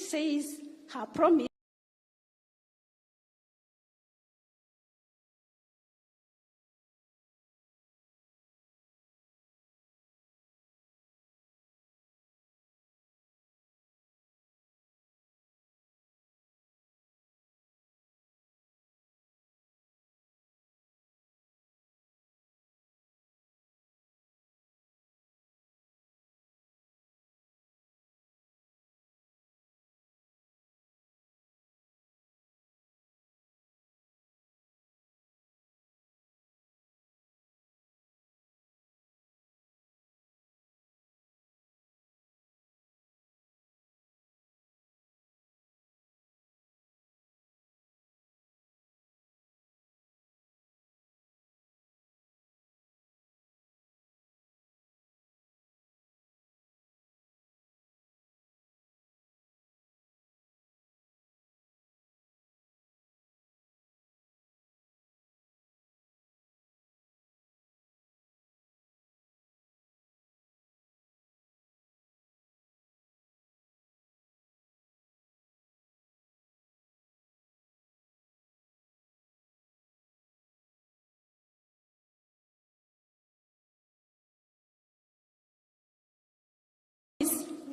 says her promise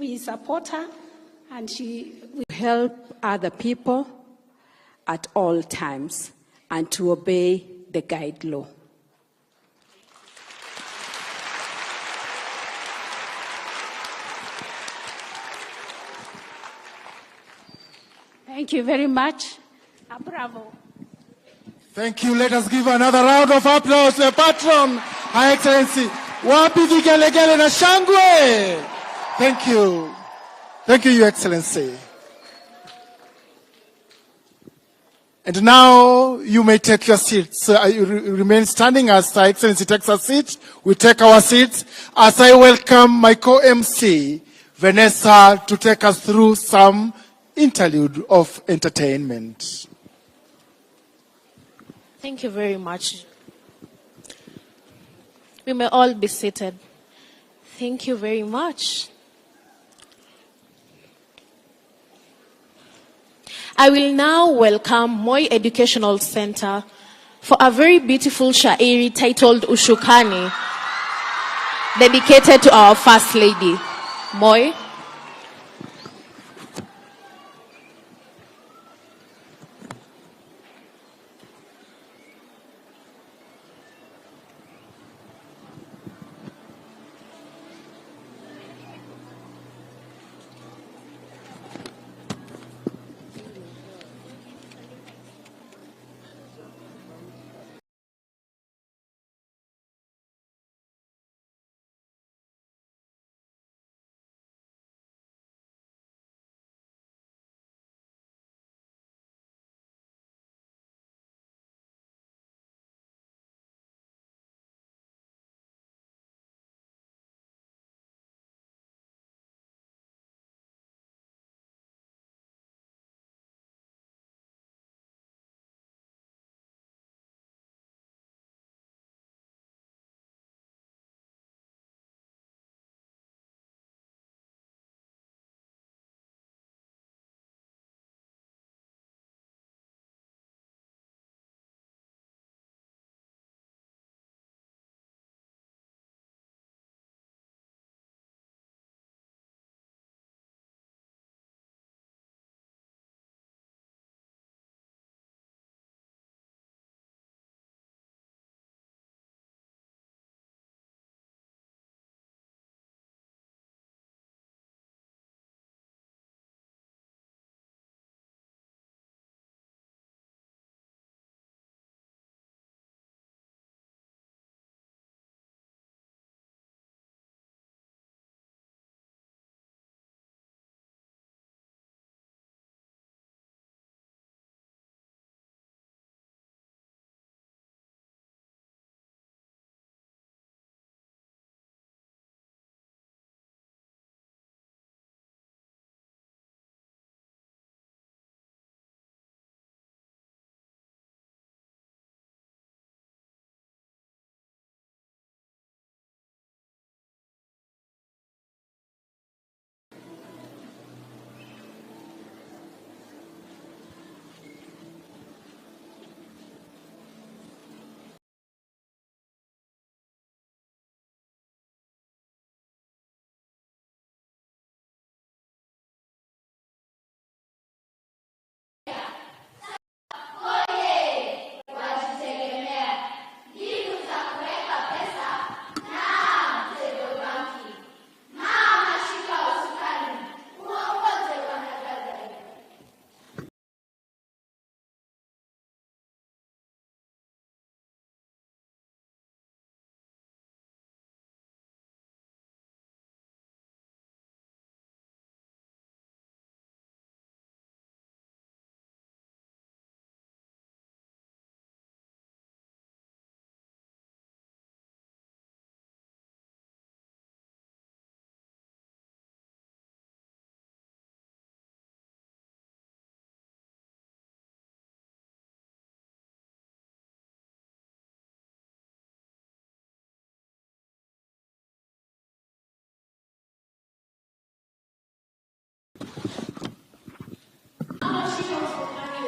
we support her, and she will help other people at all times and to obey the guide law. Thank you very much. Bravo. Thank you. Let us give another round of applause to the patron, Her Excellency. Wapi vigelegele na shangwe. Thank you. Thank you, Your Excellency. And now you may take your seats. You remain standing as Her Excellency takes her seat. We take our seats as I welcome my co-MC, Vanessa, to take us through some interlude of entertainment. Thank you very much. We may all be seated. Thank you very much. I will now welcome Moi Educational Center for a very beautiful shairi titled Ushukani, dedicated to our First Lady. Moi.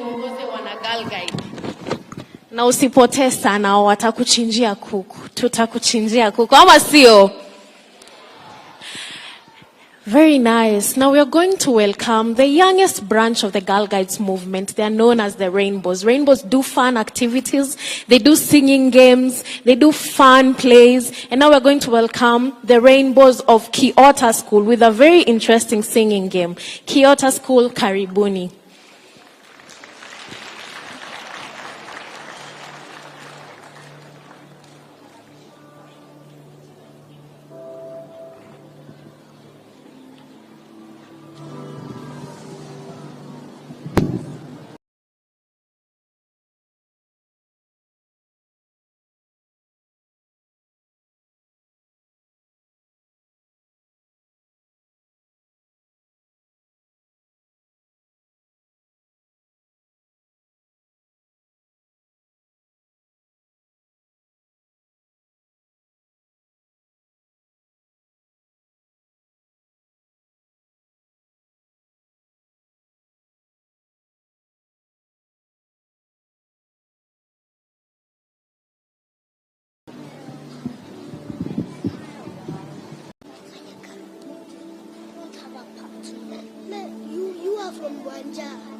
uongoze wana Girl Guide. Na usipotee sana, watakuchinjia kuku. Tutakuchinjia kuku. Ama sio? Very nice. Now we are going to welcome the youngest branch of the Girl Guides movement. They are known as the Rainbows. Rainbows do fun activities. They do singing games. They do fun plays. And now we are going to welcome the Rainbows of Kenyatta School with a very interesting singing game. Kenyatta School, karibuni. You are from Wanja.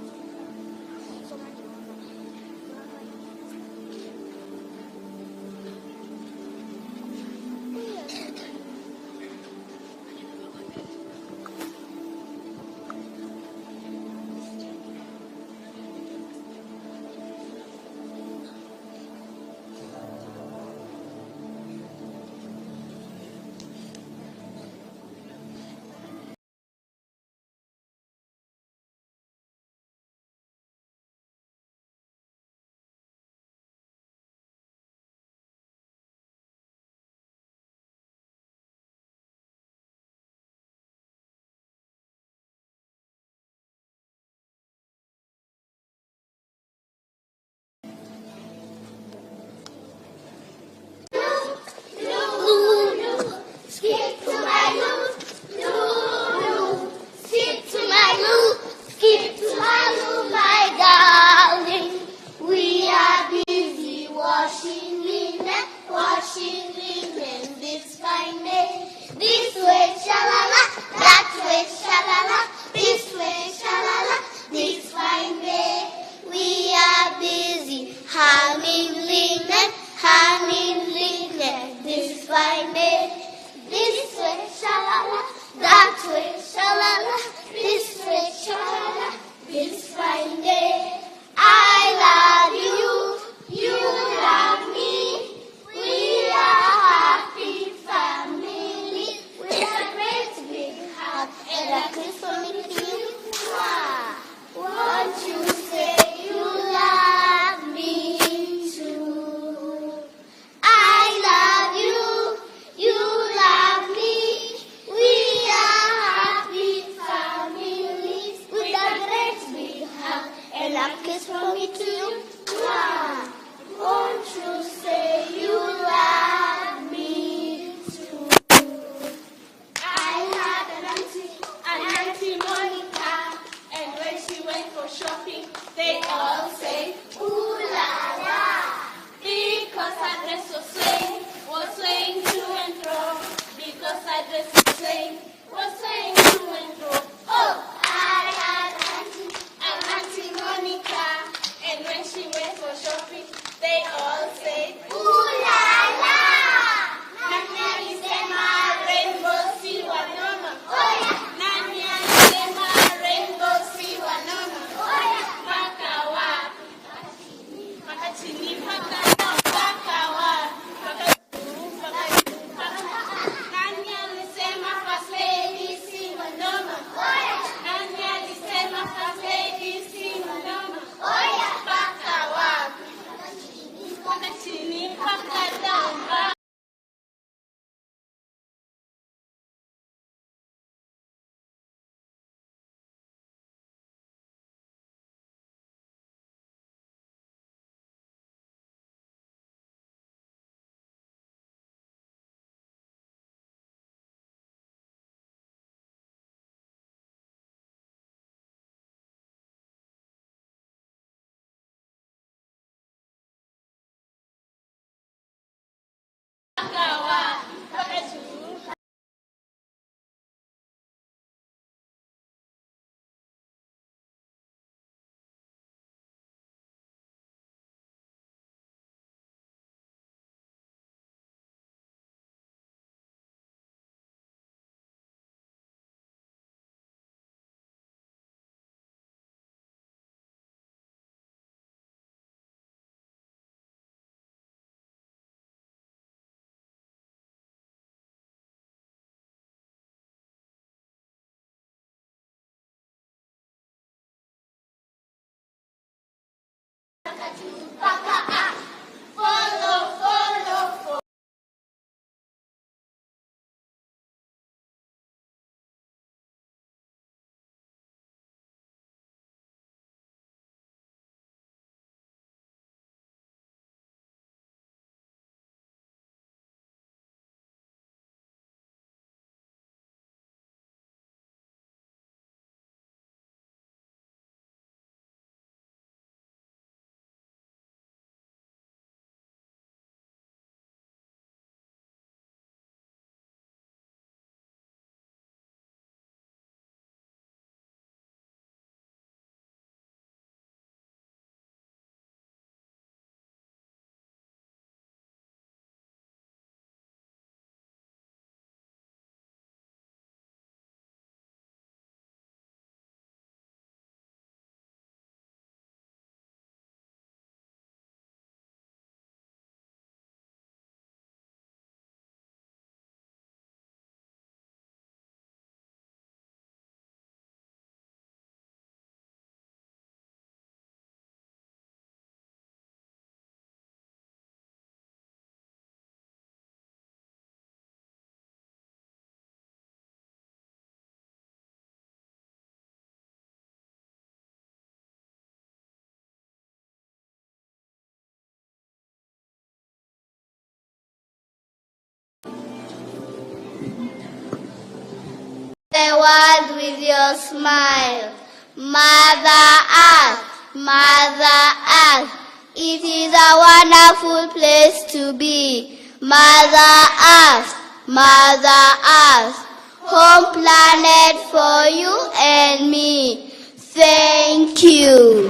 smile. Mother Earth, Mother Earth, it is a wonderful place to be. Mother Earth, Mother Earth, home planet for you and me. Thank you.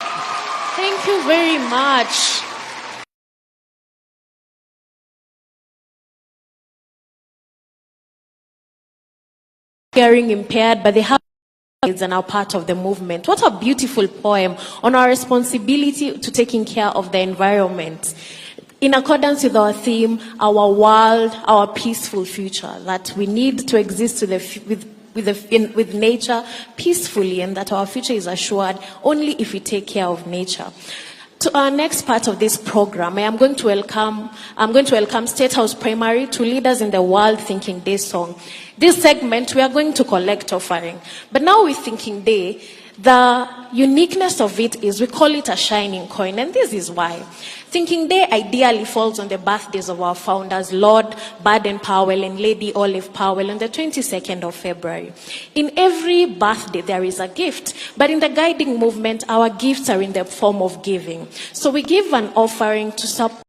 Thank you very much. Hearing impaired, but they have and are part of the movement. What a beautiful poem on our responsibility to taking care of the environment. In accordance with our theme, our world, our peaceful future, that we need to exist with nature peacefully, and that our future is assured only if we take care of nature. To our next part of this program, I'm going to welcome State House Primary to lead us in the World Thinking Day song. This segment, we are going to collect offering. But now with Thinking Day, the uniqueness of it is we call it a shining coin, and this is why. Thinking Day ideally falls on the birthdays of our founders, Lord Baden-Powell and Lady Olive Powell, on the 22nd of February. In every birthday, there is a gift, but in the guiding movement, our gifts are in the form of giving. So we give an offering to support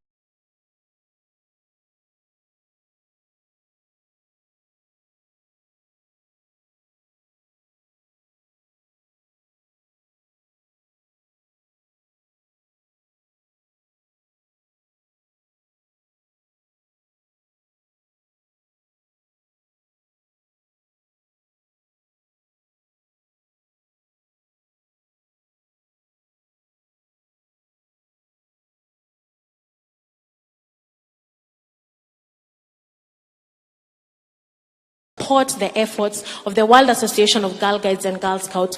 the efforts of the World Association of Girl Guides and Girl Scouts.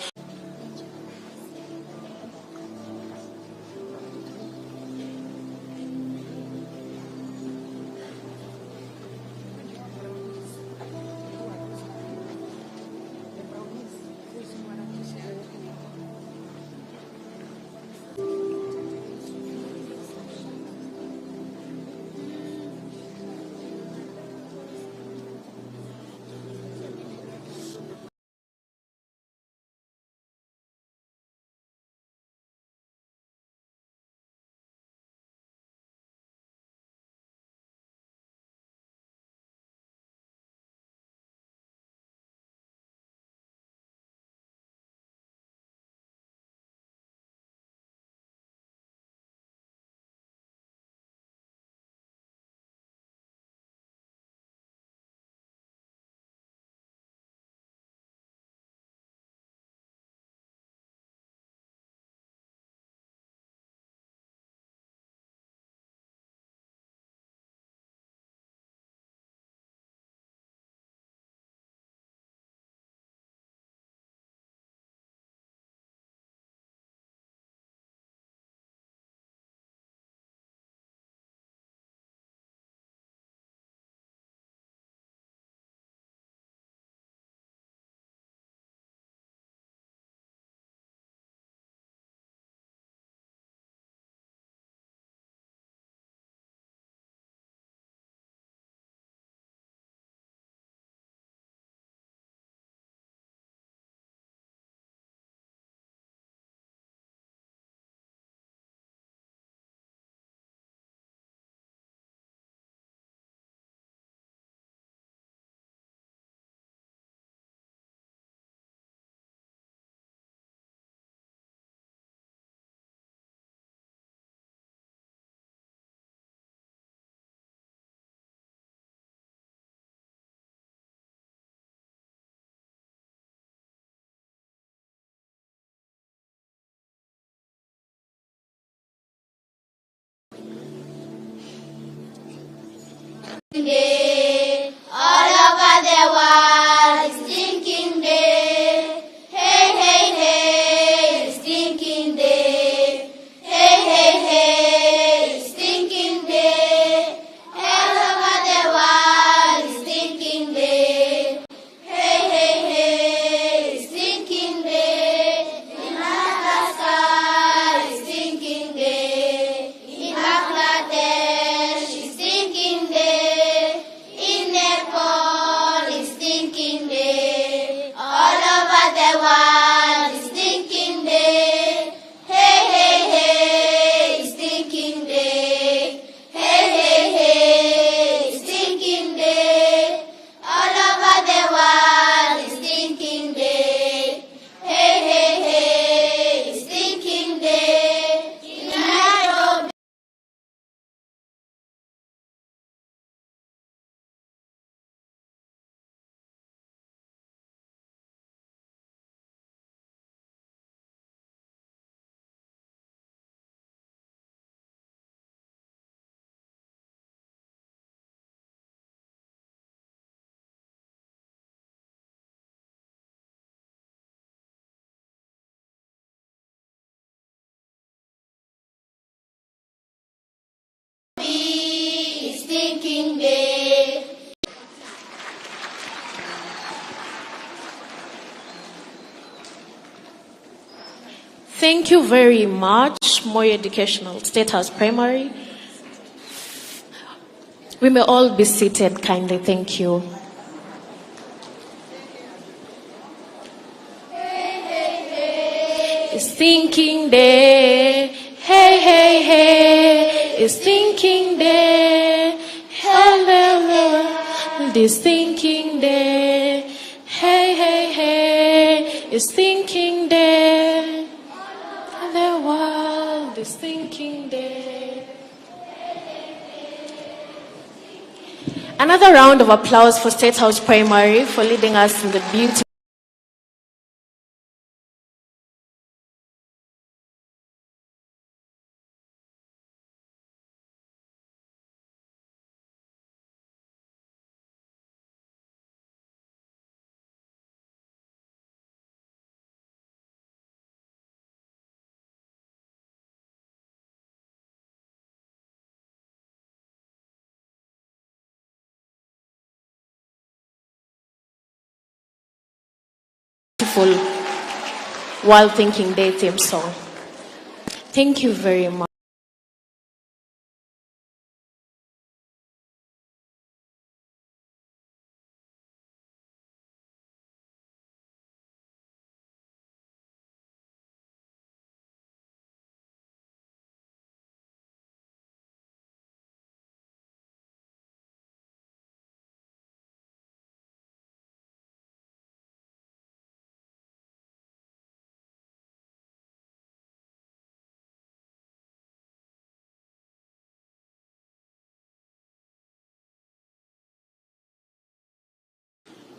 Day, all over the world is thinking day. Hey, hey, hey, it's thinking day. Hey, hey, hey, it's thinking day. All over the world is thinking day. Hey, hey, hey, it's thinking day. In Madagascar, it's thinking day. In Bangladesh, it's thinking day. Thank you very much. Moi Educational State House Primary. We may all be seated kindly. Thank you. It's thinking day. Hey, hey, hey. It's thinking day. Hello, this thinking day. Hey, hey, hey. It's thinking day. The world is thinking day. Another round of applause for State House Primary for leading us in the beauty. While Thinking Day theme song. Thank you very much.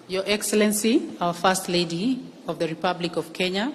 Your Excellency, our First Lady of the Republic of Kenya,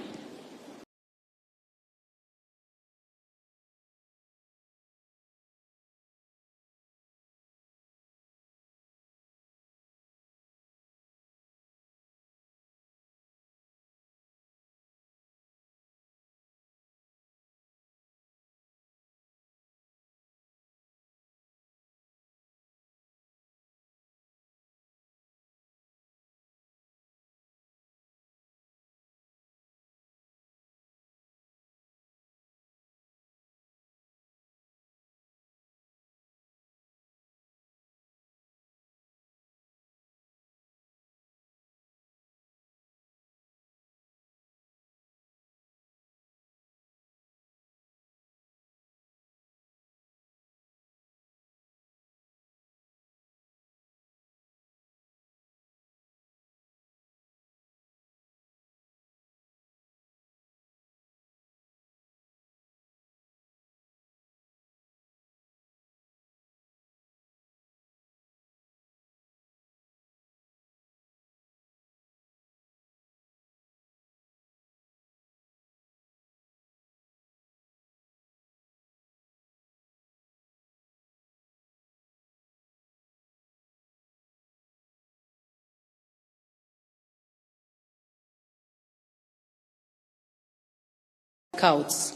Scouts.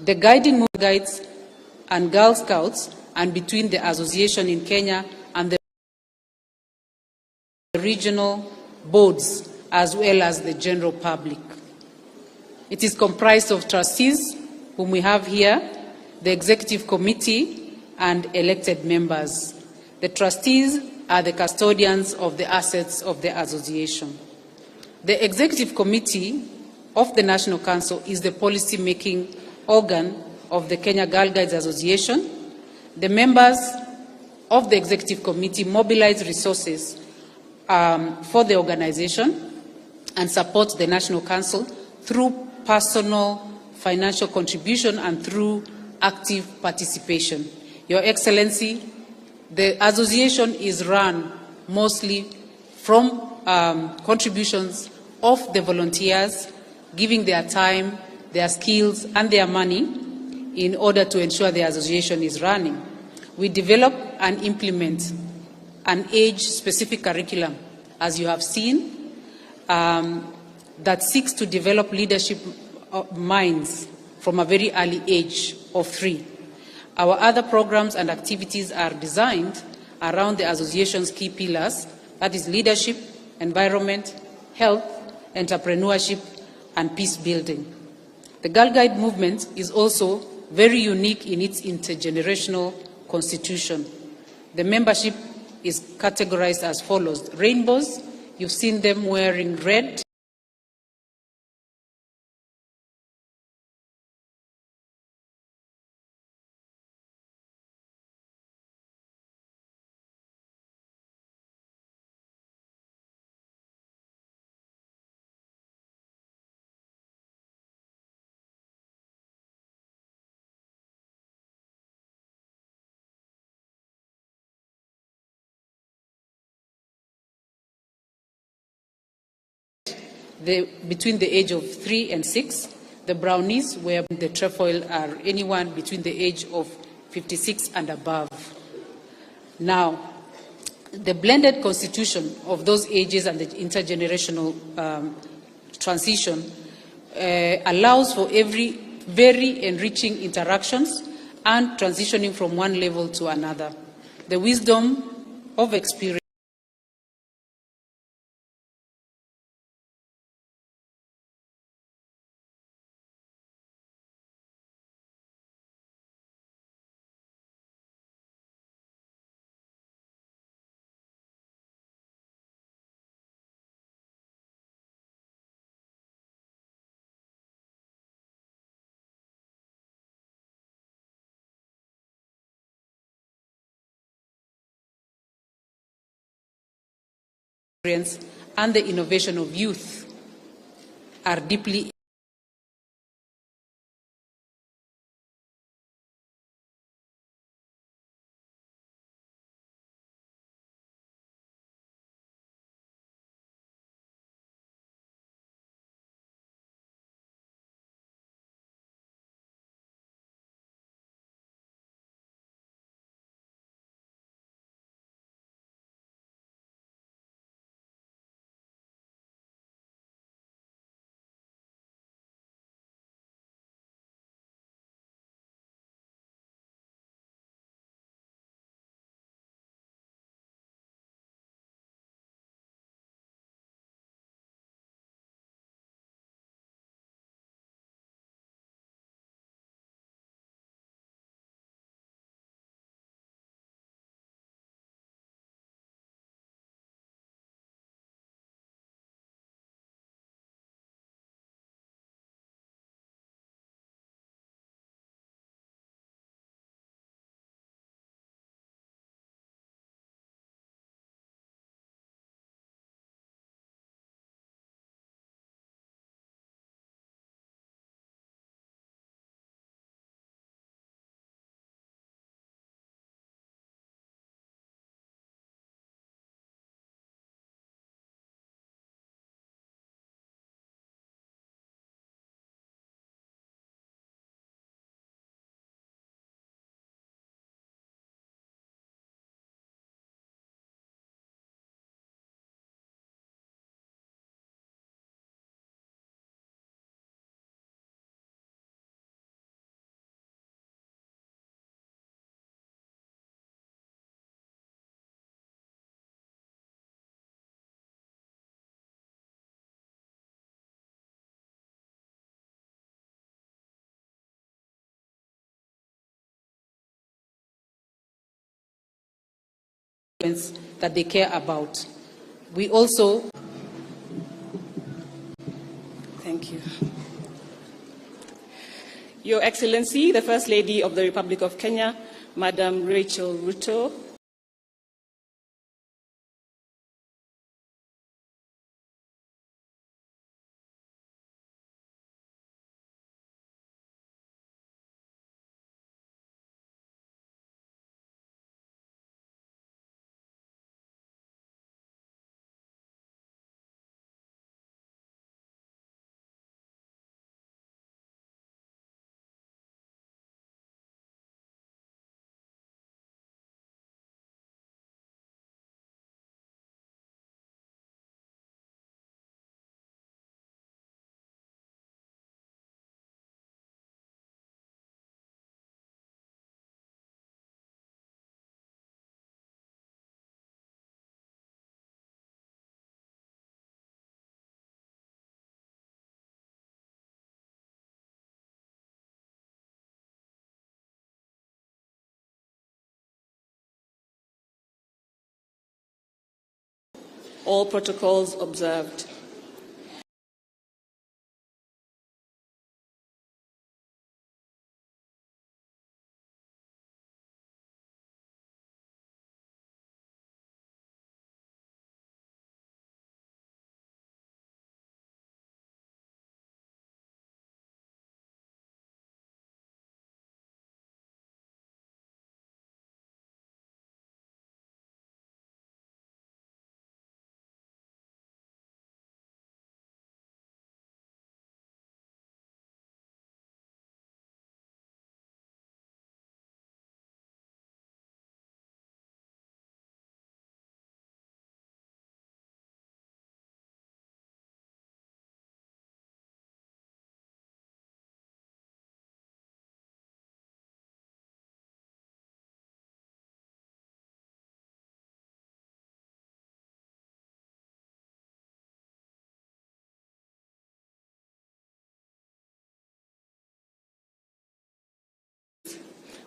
The guiding guides and Girl Scouts and between the association in Kenya and the regional boards as well as the general public. It is comprised of trustees, whom we have here, the executive committee, and elected members. The trustees are the custodians of the assets of the association. The executive committee of the National Council is the policy-making organ of the Kenya Girl Guides Association. The members of the executive committee mobilize resources for the organization and support the National Council through personal financial contribution and through active participation. Your Excellency, the association is run mostly from contributions of the volunteers, giving their time, their skills, and their money in order to ensure the association is running. We develop and implement an age-specific curriculum, as you have seen, that seeks to develop leadership minds from a very early age of 3. Our other programs and activities are designed around the association's key pillars, that is leadership, environment, health, entrepreneurship, and peace building. The Girl Guide movement is also very unique in its intergenerational constitution. The membership is categorized as follows. Rainbows, you've seen them wearing red. Between the age of 3 and 6, the brownies, where the trefoil are anyone between the age of 56 and above. Now, the blended constitution of those ages and the intergenerational transition allows for very enriching interactions and transitioning from one level to another. The wisdom of experience and the innovation of youth are deeply that they care about. We also Thank you. Your Excellency, the First Lady of the Republic of Kenya, Madam Rachel Ruto, All protocols observed.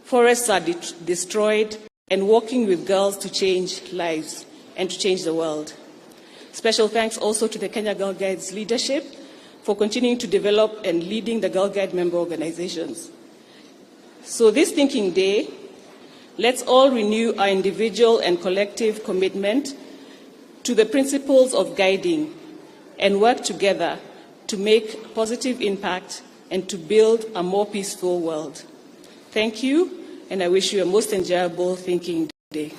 Forests are destroyed, and working with girls to change lives and to change the world. Special thanks also to the Kenya Girl Guides leadership for continuing to develop and leading the Girl Guide member organizations. So this Thinking Day, let's all renew our individual and collective commitment to the principles of guiding and work together to make a positive impact and to build a more peaceful world. Thank you, and I wish you a most enjoyable Thinking Day.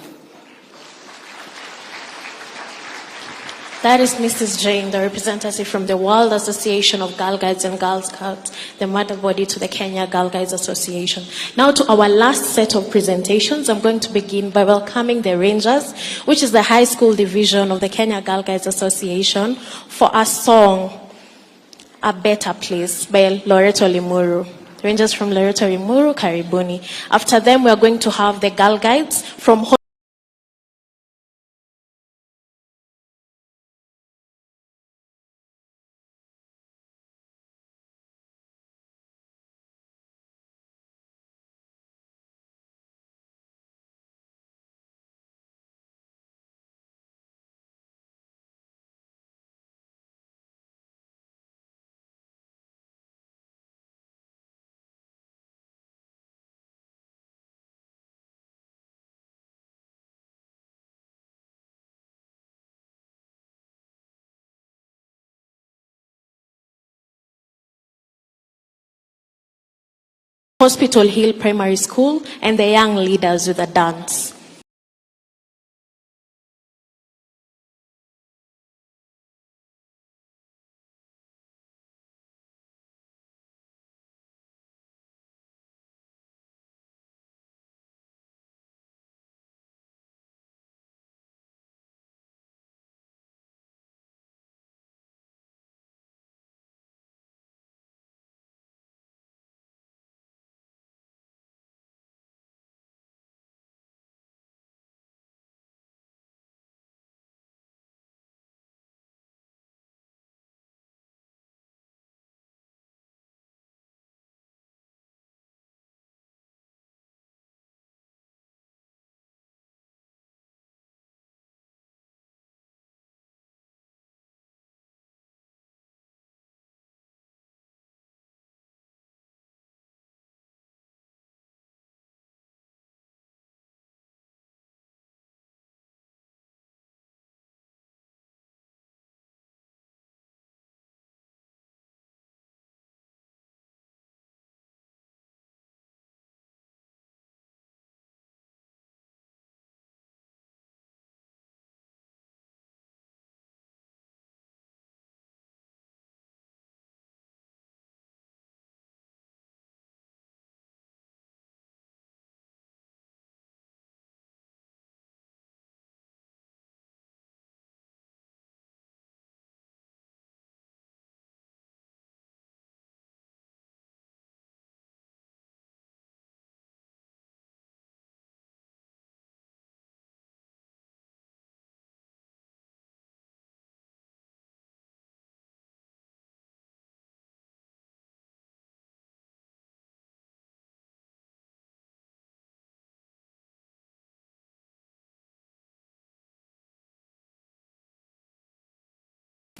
That is Mrs. Jane, the representative from the World Association of Girl Guides and Girl Scouts, the mother body to the Kenya Girl Guides Association. Now to our last set of presentations, I'm going to begin by welcoming the Rangers, which is the high school division of the Kenya Girl Guides Association, for a song, A Better Place, by Loreto Limuru. Rangers from Loreto Limuru, Karibuni. After them, we are going to have the Girl Guides from Hospital Hill Primary School and the young leaders with a dance.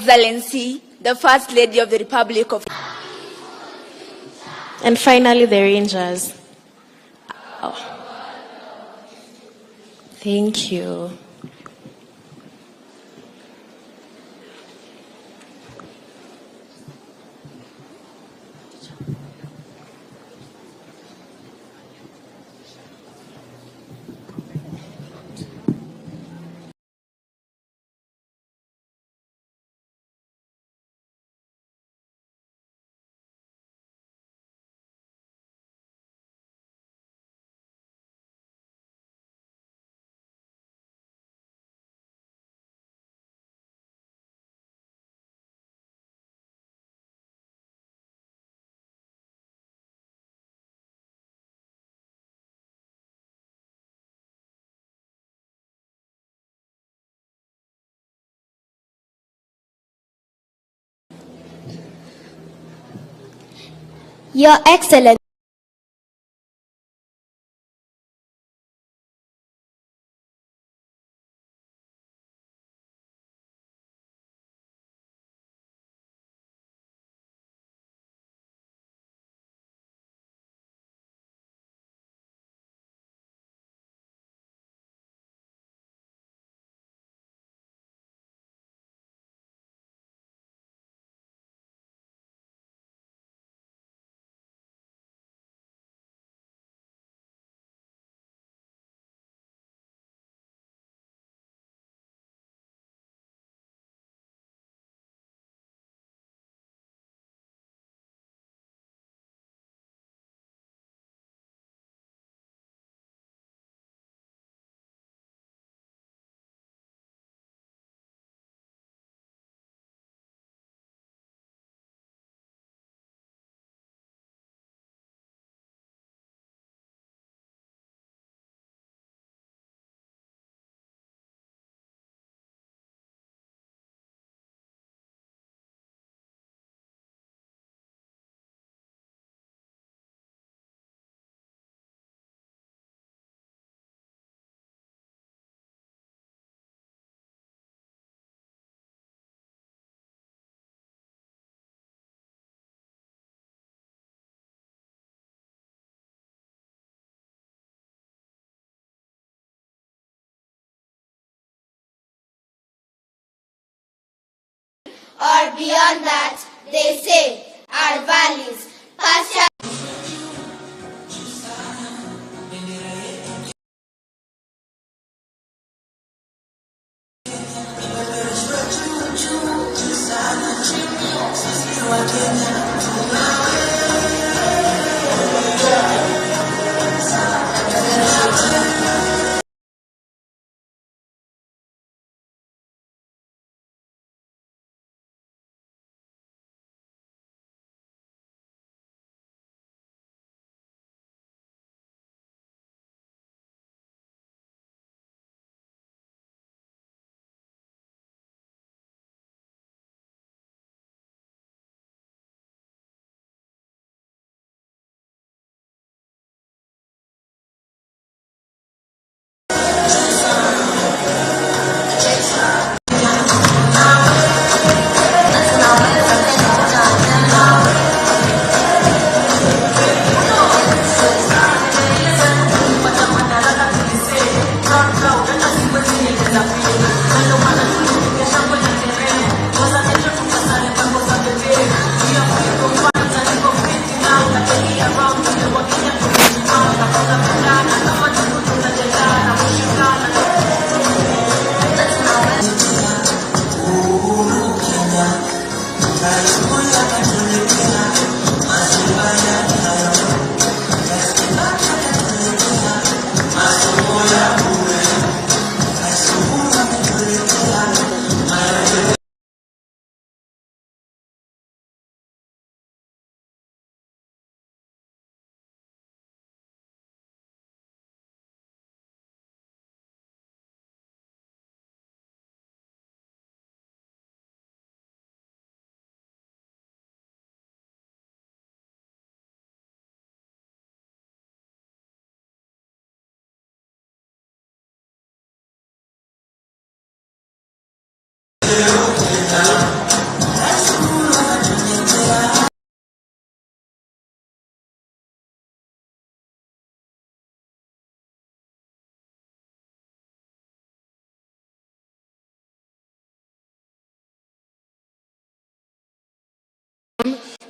Excellency, the First Lady of the Republic of... And finally, the Rangers. Oh. Thank you. Your Excellency. Or beyond that, they say, our values, passion.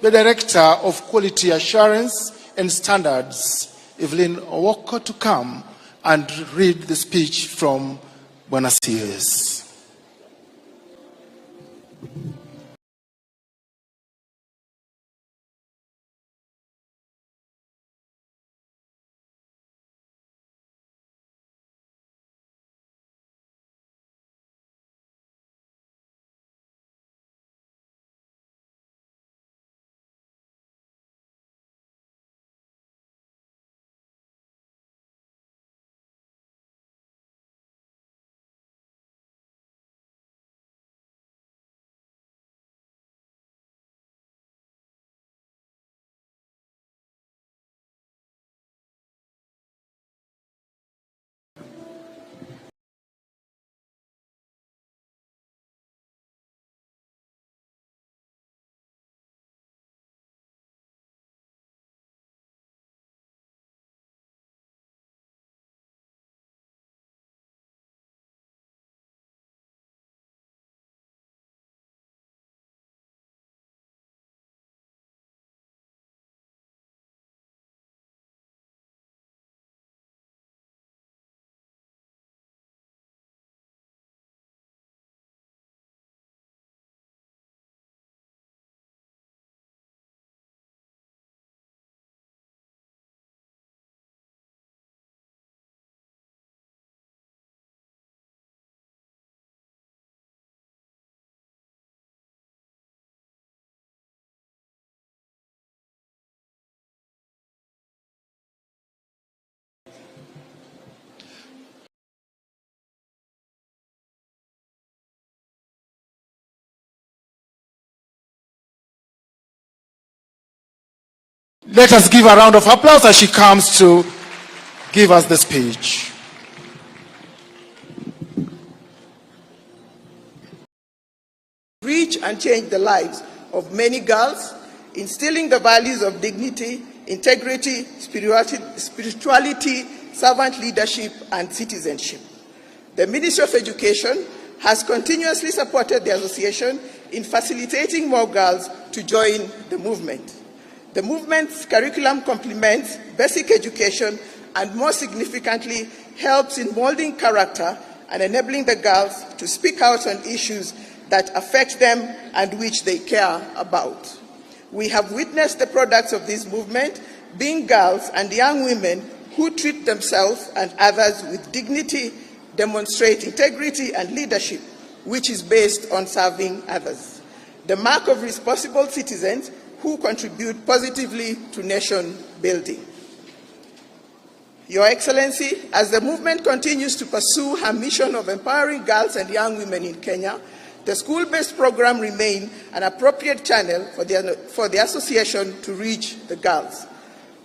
the Director of Quality Assurance and Standards, Evelyn Owoko, to come and read the speech from Bwana CS. Let us give a round of applause as she comes to give us the speech. Reach and change the lives of many girls, instilling the values of dignity, integrity, spirituality, servant leadership, and citizenship. The Ministry of Education has continuously supported the association in facilitating more girls to join the movement. The movement's curriculum complements basic education and, more significantly, helps in molding character and enabling the girls to speak out on issues that affect them and which they care about. We have witnessed the products of this movement being girls and young women who treat themselves and others with dignity, demonstrate integrity and leadership, which is based on serving others. The mark of responsible citizens who contribute positively to nation building. Your Excellency, as the movement continues to pursue her mission of empowering girls and young women in Kenya, the school-based program remains an appropriate channel for the association to reach the girls.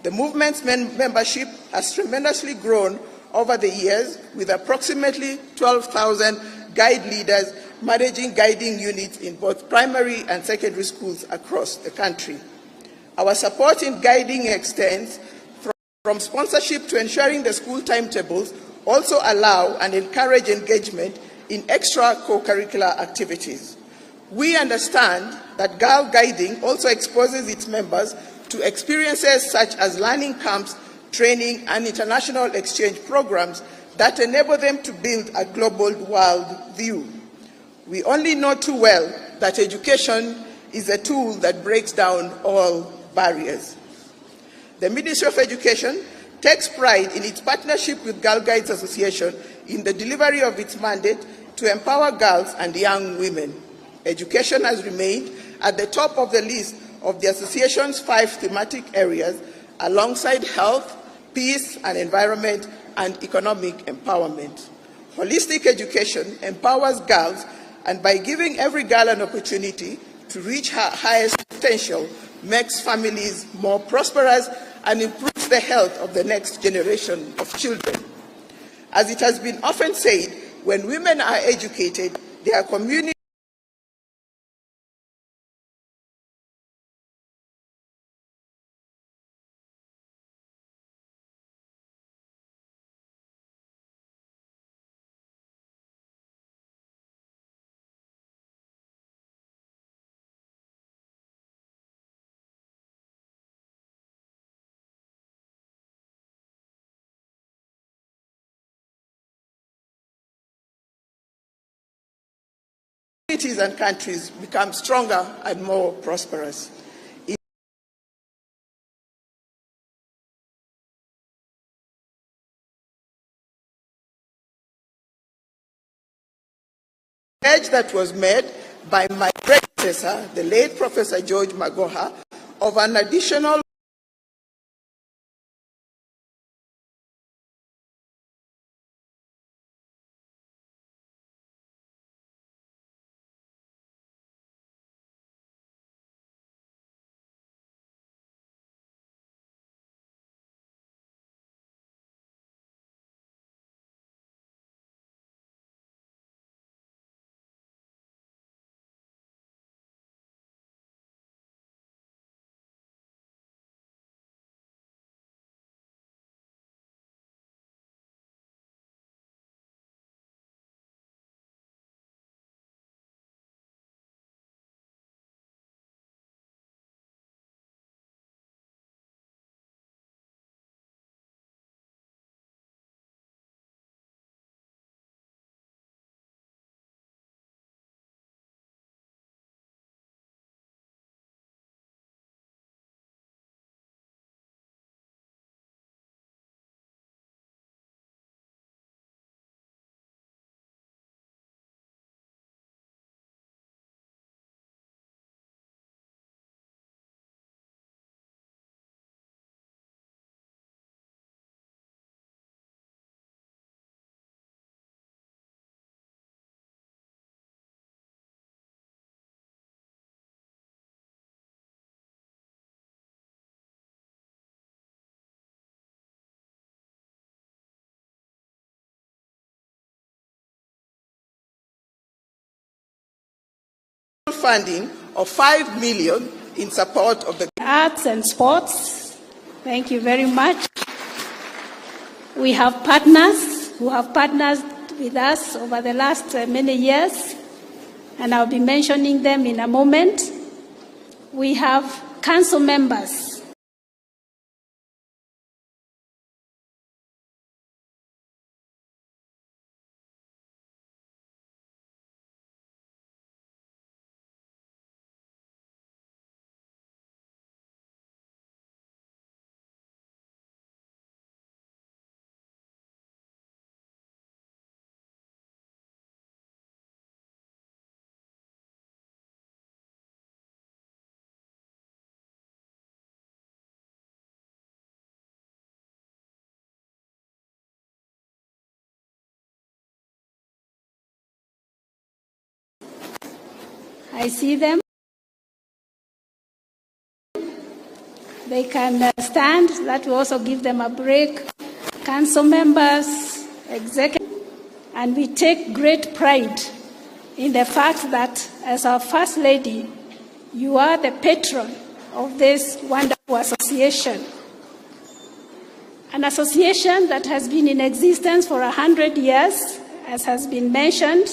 The movement's membership has tremendously grown over the years, with approximately 12,000 guide leaders managing guiding units in both primary and secondary schools across the country. Our support in guiding extends from sponsorship to ensuring the school timetables also allow and encourage engagement in extra co-curricular activities. We understand that girl guiding also exposes its members to experiences such as learning camps, training, and international exchange programs that enable them to build a global world view. We only know too well that education is a tool that breaks down all barriers. The Ministry of Education takes pride in its partnership with Girl Guides Association in the delivery of its mandate to empower girls and young women. Education has remained at the top of the list of the association's 5 thematic areas, alongside health, peace and environment, and economic empowerment. Holistic education empowers girls, and by giving every girl an opportunity to reach her highest potential, makes families more prosperous and improves the health of the next generation of children. As it has been often said, when women are educated, their community communities and countries become stronger and more prosperous. The pledge that was made by my predecessor, the late Professor George Magoha, of an additional funding of 5 million in support of the Arts and sports. Thank you very much. We have partners who have partnered with us over the last many years, and I'll be mentioning them in a moment. We have council members. I see them. They can stand. That will also give them a break. Council members, executive, and we take great pride in the fact that as our First Lady, you are the patron of this wonderful association. An association that has been in existence for 100 years, as has been mentioned.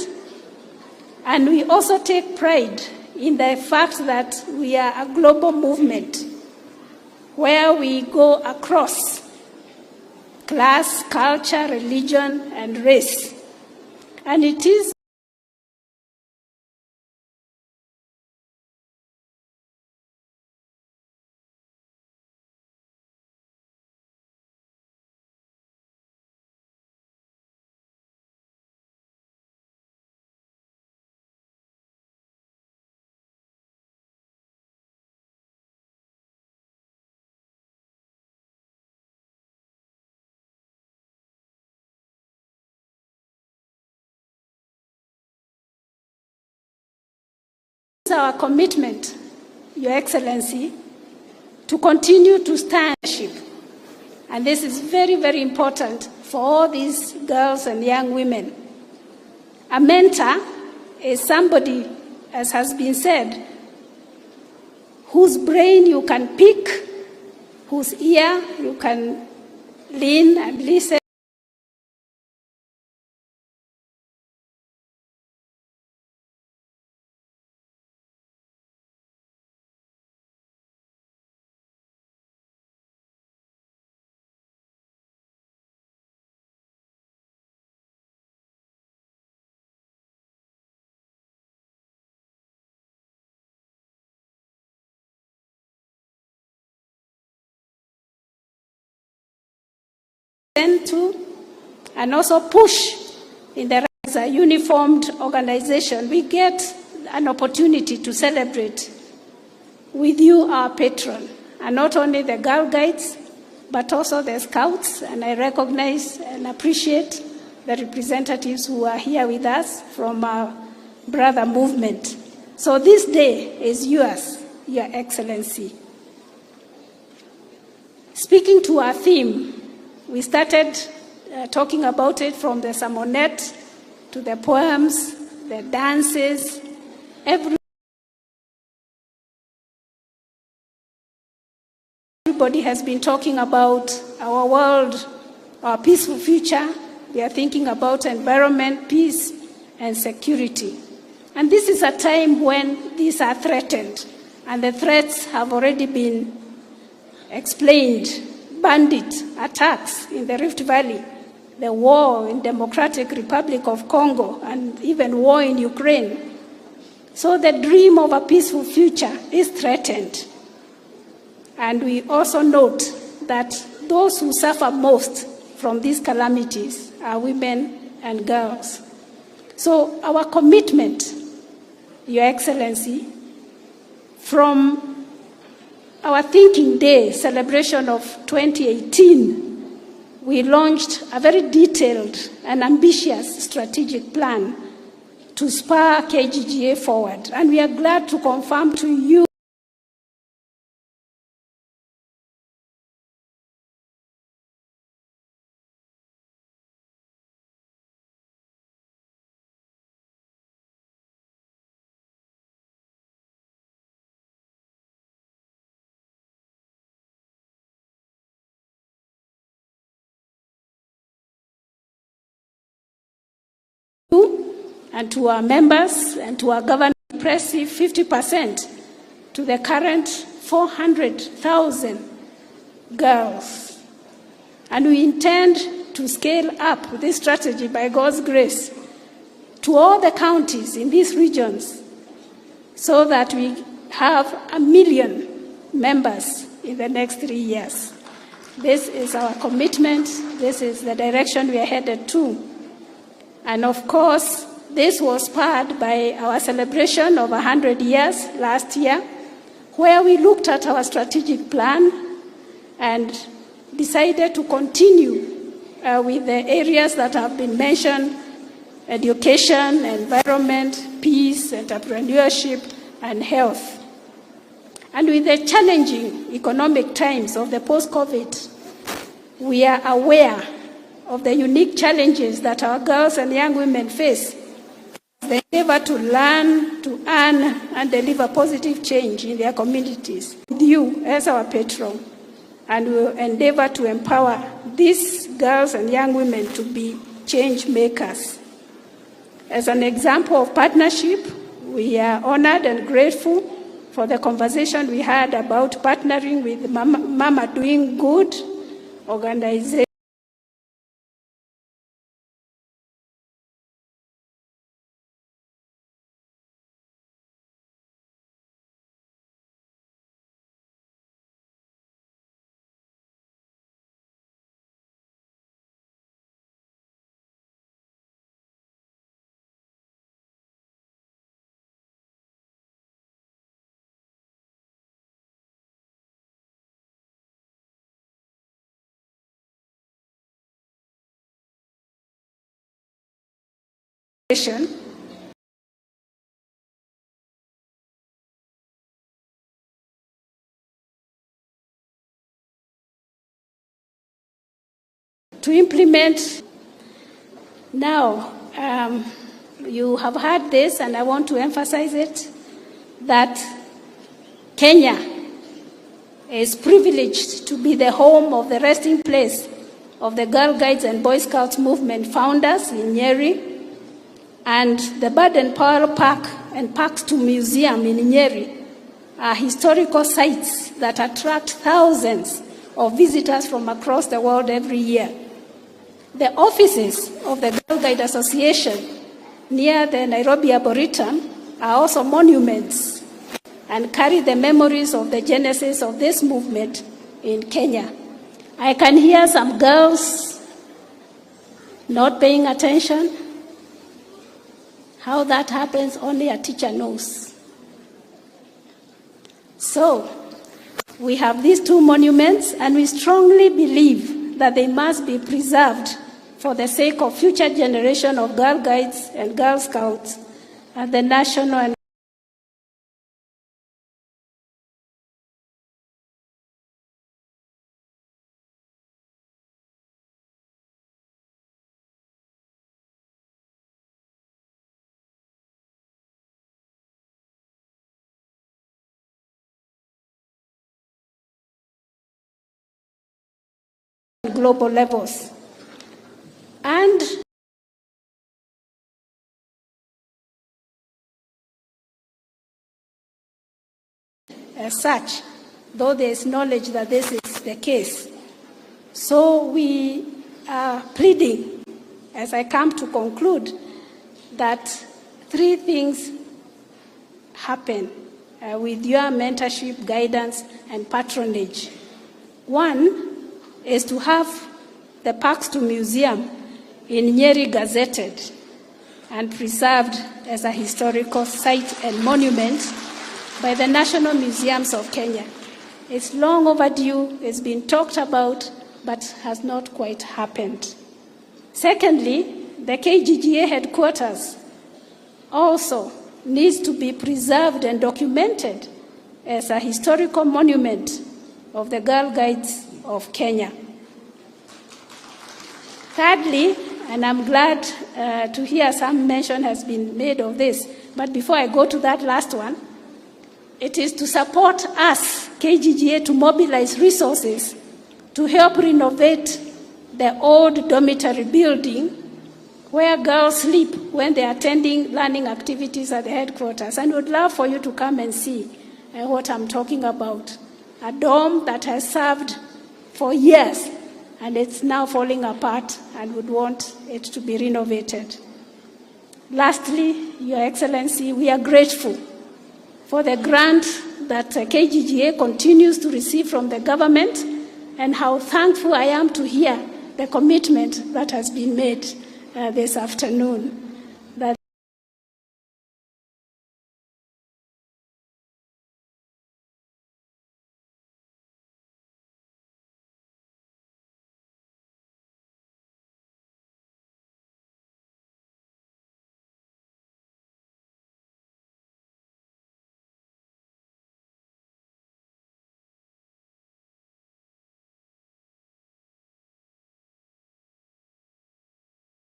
And we also take pride in the fact that we are a global movement where we go across class, culture, religion, and race. And it is our commitment, Your Excellency, to continue to stand. And this is very, very important for all these girls and young women. A mentor is somebody, as has been said, whose brain you can pick, whose ear you can lean and listen. to, and also push in the as a uniformed organization, we get an opportunity to celebrate with you, our patron, and not only the Girl Guides, but also the Scouts, and I recognize and appreciate the representatives who are here with us from our brother movement. So this day is yours, Your Excellency. Speaking to our theme, we started talking about it from the sermonette to the poems, the dances, everybody has been talking about our world, our peaceful future. We are thinking about environment, peace, and security. And this is a time when these are threatened, and the threats have already been explained. Bandit attacks in the Rift Valley, the war in Democratic Republic of Congo, and even war in Ukraine. So the dream of a peaceful future is threatened. And we also note that those who suffer most from these calamities are women and girls. So our commitment, Your Excellency, from our Thinking Day celebration of 2018, we launched a very detailed and ambitious strategic plan to spur KGGA forward. And we are glad to confirm to you and to our members and to our government, impressive 50% to the current 400,000 girls. And we intend to scale up this strategy by God's grace to all the counties in these regions so that we have 1 million members in the next 3 years. This is our commitment. This is the direction we are headed to. And of course, this was spurred by our celebration of 100 years last year, where we looked at our strategic plan and decided to continue with the areas that have been mentioned: education, environment, peace, entrepreneurship, and health. And with the challenging economic times of the post-COVID, we are aware of the unique challenges that our girls and young women face. They endeavor to learn, to earn, and deliver positive change in their communities. With you as our patron, and we will endeavor to empower these girls and young women to be change makers. As an example of partnership, we are honored and grateful for the conversation we had about partnering with Mama Doing Good organization. To implement now, you have heard this, and I want to emphasize it, that Kenya is privileged to be the home of the resting place of the Girl Guides and Boy Scouts movement founders in Nyeri, and the Bird and Pearl Park and Parks to Museum in Nyeri are historical sites that attract thousands of visitors from across the world every year. The offices of the Girl Guide Association near the Nairobi Arboretum are also monuments and carry the memories of the genesis of this movement in Kenya. I can hear some girls not paying attention. How that happens, only a teacher knows. So, we have these two monuments, and we strongly believe that they must be preserved for the sake of future generation of Girl Guides and Girl Scouts at the national and global levels. And as such, though there is knowledge that this is the case, so we are pleading, as I come to conclude, that three things happen with your mentorship, guidance, and patronage. One is to have the Parks to Museum in Nyeri gazetted and preserved as a historical site and monument by the National Museums of Kenya. It's long overdue, it's been talked about, but has not quite happened. Secondly, the KGGA headquarters also needs to be preserved and documented as a historical monument of the Girl Guides of Kenya. Thirdly, and I'm glad to hear some mention has been made of this, but before I go to that last one, it is to support us, KGGA, to mobilize resources to help renovate the old dormitory building where girls sleep when they are attending learning activities at the headquarters. And would love for you to come and see what I'm talking about. A dorm that has served for years, and it's now falling apart, and would want it to be renovated. Lastly, Your Excellency, we are grateful for the grant that KGGA continues to receive from the government, and how thankful I am to hear the commitment that has been made this afternoon. That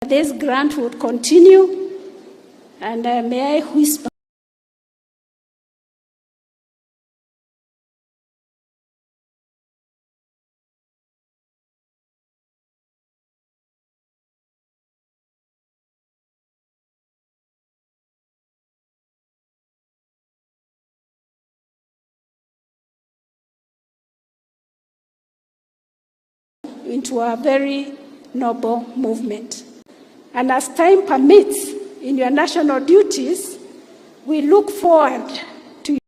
this grant would continue, and may I whisper into a very noble movement. And as time permits in your national duties, we look forward to your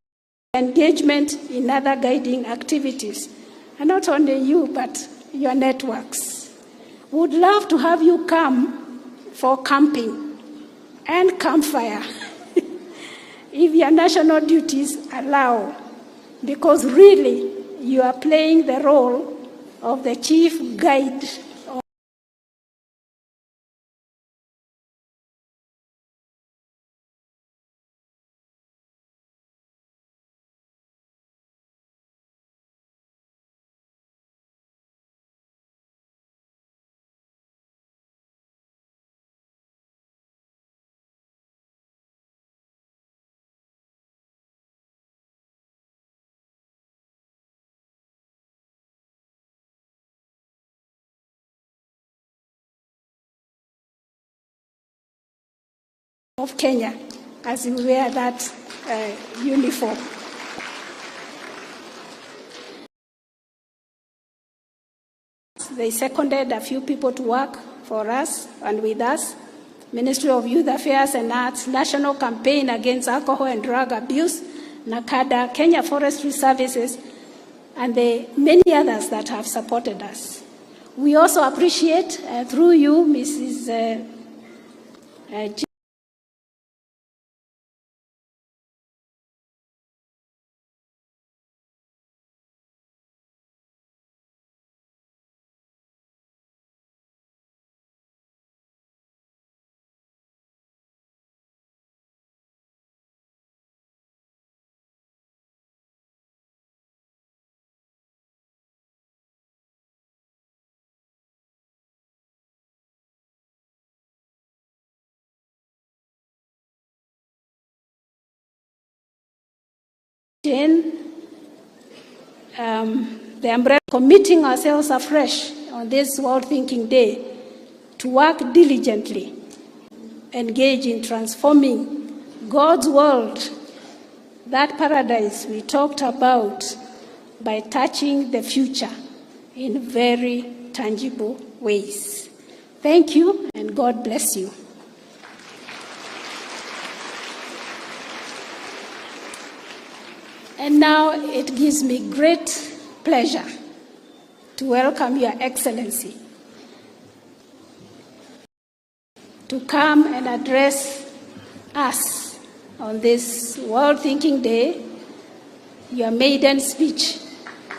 engagement in other guiding activities. And not only you, but your networks. Would love to have you come for camping and campfire, if your national duties allow, because really you are playing the role of the chief guide of Kenya as you wear that uniform. They seconded a few people to work for us and with us. Ministry of Youth Affairs and Arts, National Campaign Against Alcohol and Drug Abuse, NACADA, Kenya Forestry Services, and the many others that have supported us. We also appreciate, through you, Mrs. Jane, the umbrella, committing ourselves afresh on this World Thinking Day to work diligently, engage in transforming God's world, that paradise we talked about, by touching the future in very tangible ways. Thank you, and God bless you. And now it gives me great pleasure to welcome Your Excellency to come and address us on this World Thinking Day, your maiden speech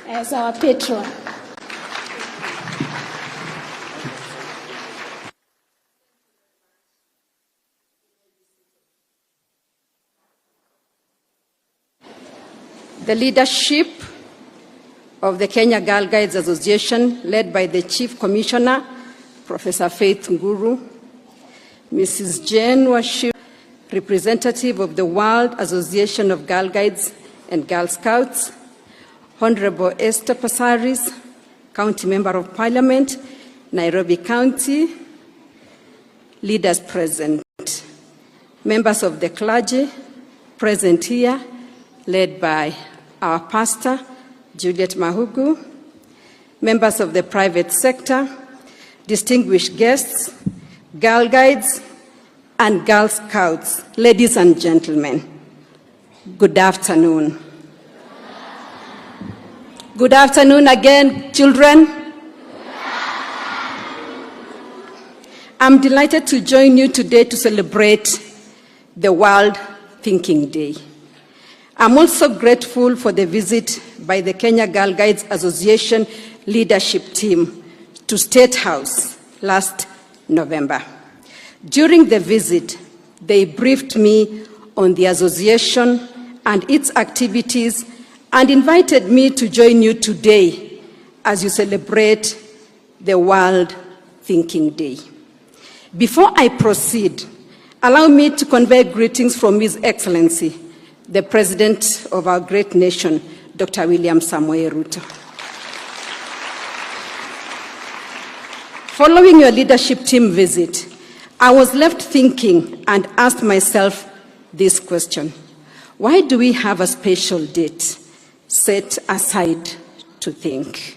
as our patron. The leadership of the Kenya Girl Guides Association, led by the Chief Commissioner, Professor Faith Nguru, Mrs. Jane Washir, representative of the World Association of Girl Guides and Girl Scouts, Honorable Esther Passaris, County Member of Parliament, Nairobi County, leaders present, members of the clergy present here, led by our pastor, Juliet Mahugu, members of the private sector, distinguished guests, Girl Guides, and Girl Scouts, ladies and gentlemen, good afternoon. Good afternoon again, children. I'm delighted to join you today to celebrate the World Thinking Day. I'm also grateful for the visit by the Kenya Girl Guides Association leadership team to State House last November. During the visit, they briefed me on the association and its activities and invited me to join you today as you celebrate the World Thinking Day. Before I proceed, allow me to convey greetings from His Excellency, the President of our great nation, Dr. William Samoei Ruto. Following your leadership team visit, I was left thinking and asked myself this question: why do we have a special date set aside to think?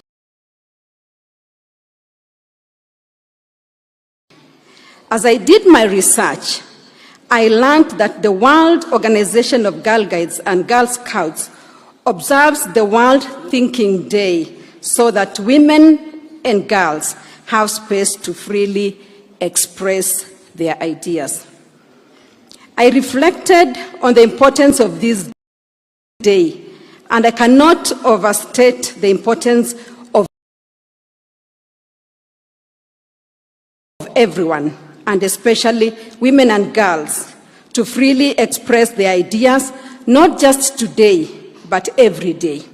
As I did my research, I learned that the World Organization of Girl Guides and Girl Scouts observes the World Thinking Day so that women and girls have space to freely express their ideas. I reflected on the importance of this day, and I cannot overstate the importance of everyone, and especially women and girls, to freely express their ideas, not just today, but every day.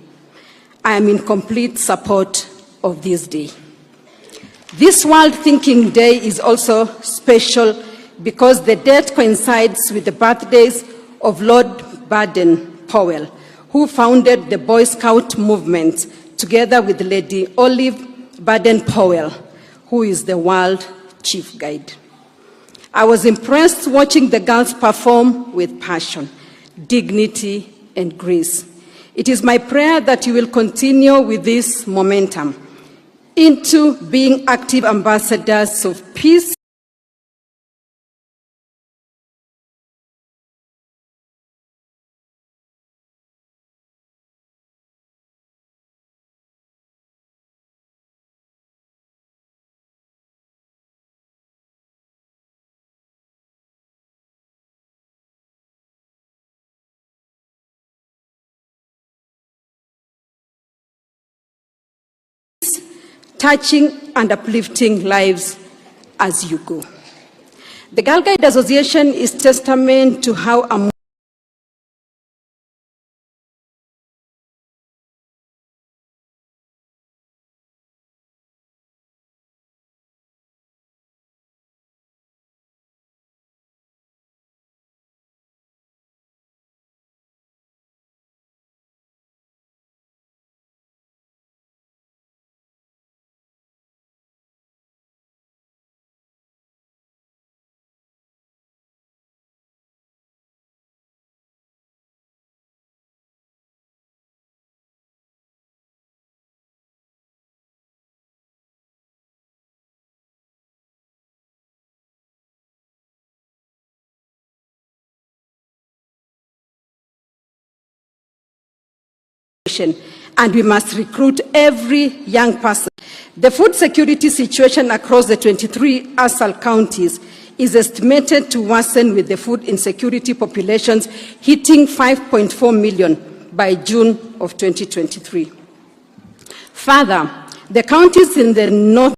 I am in complete support of this day. This World Thinking Day is also special because the date coincides with the birthdays of Lord Baden-Powell, who founded the Boy Scout movement together with Lady Olive Baden-Powell, who is the world chief guide. I was impressed watching the girls perform with passion, dignity, and grace. It is my prayer that you will continue with this momentum into being active ambassadors of peace touching and uplifting lives as you go. The Girl Guide Association is testament to how a and we must recruit every young person. The food security situation across the 23 ASAL counties is estimated to worsen, with the food insecurity populations hitting 5.4 million by June of 2023. Further, the counties in the north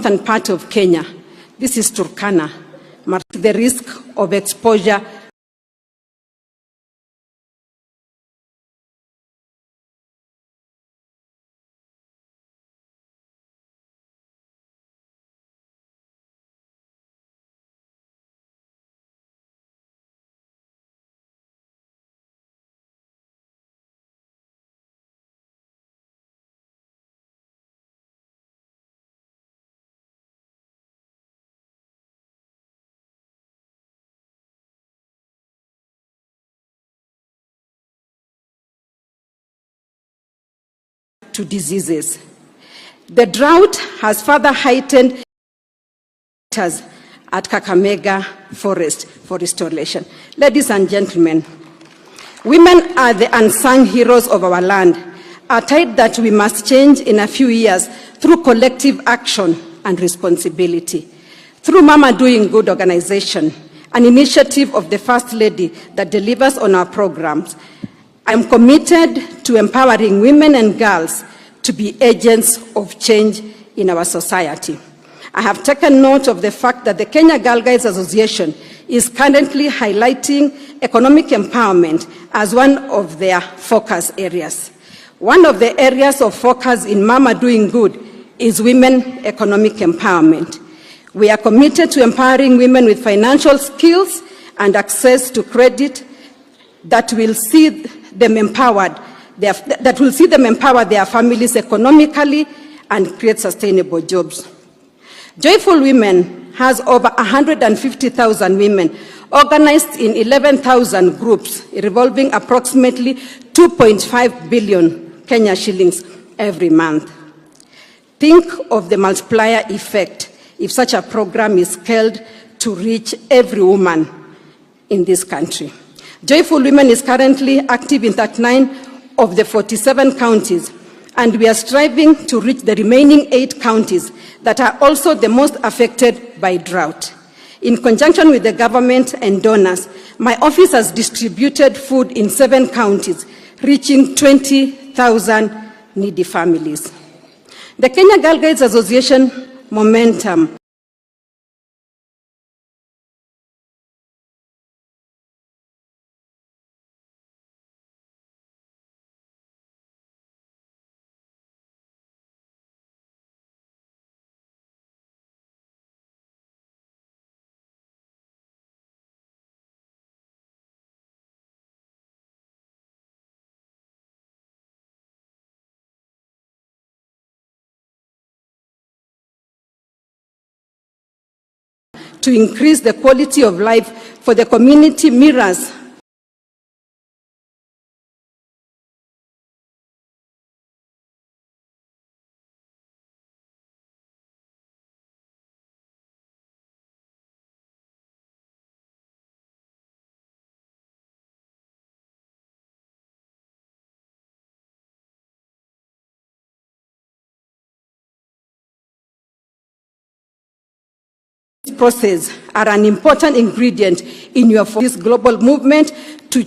northern part of Kenya, this is Turkana, the risk of exposure to diseases. The drought has further heightened at Kakamega Forest for restoration. Ladies and gentlemen, women are the unsung heroes of our land, a tide that we must change in a few years through collective action and responsibility. Through Mama Doing Good organization, an initiative of the First Lady that delivers on our programs, I am committed to empowering women and girls to be agents of change in our society. I have taken note of the fact that the Kenya Girl Guides Association is currently highlighting economic empowerment as one of their focus areas. One of the areas of focus in Mama Doing Good is women economic empowerment. We are committed to empowering women with financial skills and access to credit that will see them empower their families economically and create sustainable jobs. Joyful Women has over 150,000 women organized in 11,000 groups, revolving approximately 2.5 billion Kenya shillings every month. Think of the multiplier effect if such a program is scaled to reach every woman in this country. Joyful Women is currently active in 39 of the 47 counties, and we are striving to reach the remaining 8 counties that are also the most affected by drought. In conjunction with the government and donors, my office has distributed food in 7 counties, reaching 20,000 needy families. The Kenya Girl Guides Association momentum to increase the quality of life for the community mirrors process are an important ingredient in this global movement to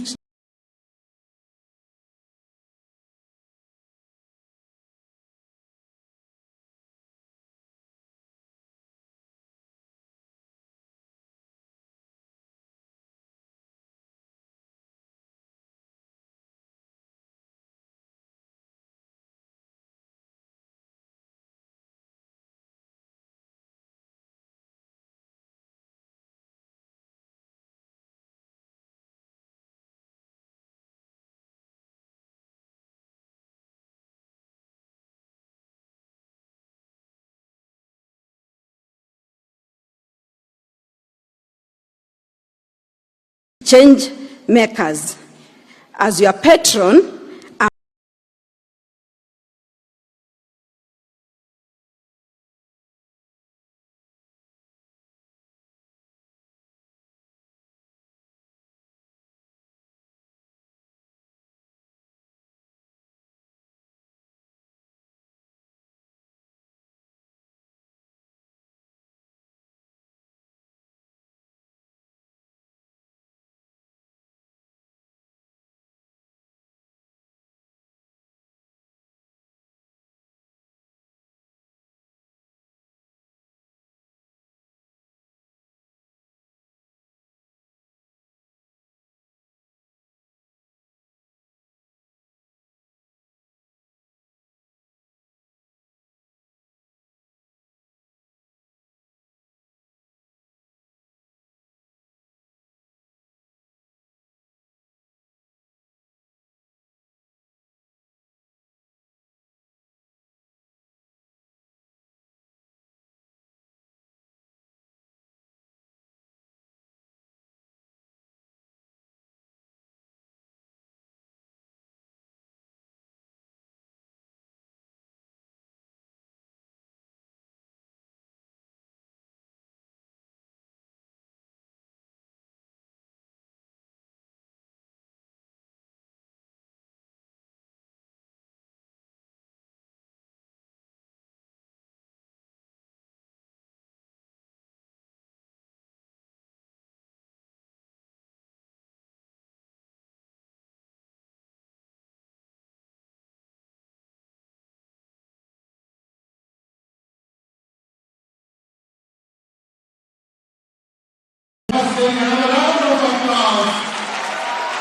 change makers. As your patron,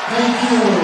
Thank you.